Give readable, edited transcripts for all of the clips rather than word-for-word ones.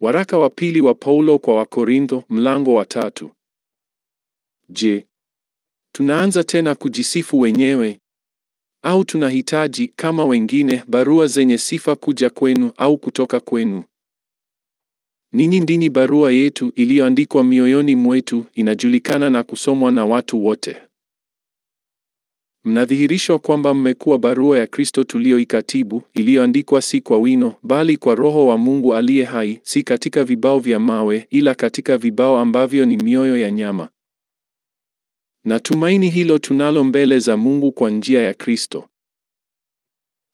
Waraka wa pili wa Paulo kwa Wakorintho, mlango wa 3. Je, tunaanza tena kujisifu wenyewe? Au tunahitaji kama wengine barua zenye sifa kuja kwenu au kutoka kwenu? Ninyi ndini barua yetu iliyoandikwa mioyoni mwetu, inajulikana na kusomwa na watu wote. Mnadhihirishwa kwamba mmekuwa barua ya Kristo tuliyoikatibu, iliyoandikwa si kwa wino, bali kwa Roho wa Mungu aliye hai, si katika vibao vya mawe, ila katika vibao ambavyo ni mioyo ya nyama. Na tumaini hilo tunalo mbele za Mungu kwa njia ya Kristo.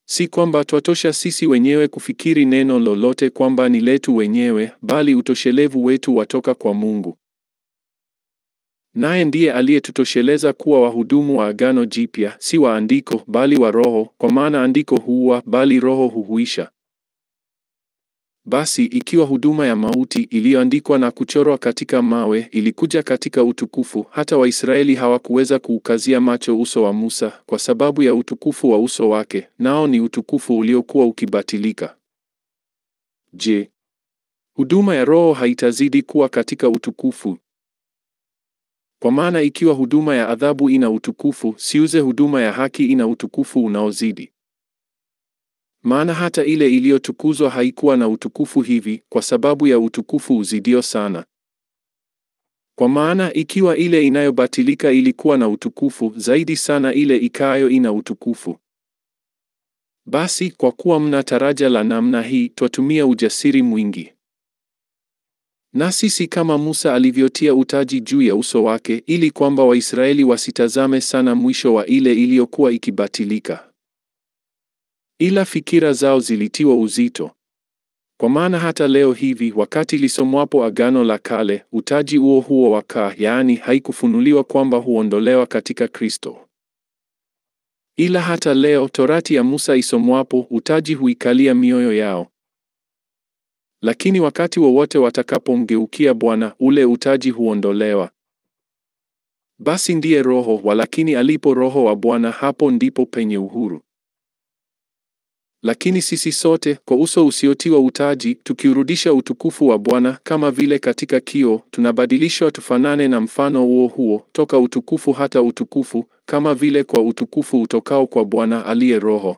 Si kwamba twatosha sisi wenyewe kufikiri neno lolote kwamba ni letu wenyewe, bali utoshelevu wetu watoka kwa Mungu. Naye ndiye aliyetutosheleza kuwa wahudumu wa Agano Jipya, si wa andiko, bali wa Roho, kwa maana andiko huua, bali Roho huhuisha. Basi ikiwa huduma ya mauti iliyoandikwa na kuchorwa katika mawe ilikuja katika utukufu, hata Waisraeli hawakuweza kuukazia macho uso wa Musa kwa sababu ya utukufu wa uso wake, nao ni utukufu uliokuwa ukibatilika. Je, huduma ya Roho haitazidi kuwa katika utukufu? Kwa maana ikiwa huduma ya adhabu ina utukufu, siuze huduma ya haki ina utukufu unaozidi. Maana hata ile iliyotukuzwa haikuwa na utukufu hivi, kwa sababu ya utukufu uzidio sana. Kwa maana ikiwa ile inayobatilika ilikuwa na utukufu, zaidi sana ile ikaayo ina utukufu. Basi kwa kuwa mna taraja la namna hii, twatumia ujasiri mwingi. Na sisi kama Musa alivyotia utaji juu ya uso wake, ili kwamba Waisraeli wasitazame sana mwisho wa ile iliyokuwa ikibatilika, ila fikira zao zilitiwa uzito. Kwa maana hata leo hivi, wakati lisomwapo Agano la Kale, utaji huo wakaa, yaani haikufunuliwa kwamba huondolewa katika Kristo. Ila hata leo Torati ya Musa isomwapo, utaji huikalia mioyo yao. Lakini wakati wowote watakapomgeukia Bwana, ule utaji huondolewa. Basi ndiye Roho, walakini alipo Roho wa Bwana, hapo ndipo penye uhuru. Lakini sisi sote, kwa uso usiotiwa utaji, tukiurudisha utukufu wa Bwana kama vile katika kioo, tunabadilishwa tufanane na mfano huo, toka utukufu hata utukufu, kama vile kwa utukufu utokao kwa Bwana aliye Roho.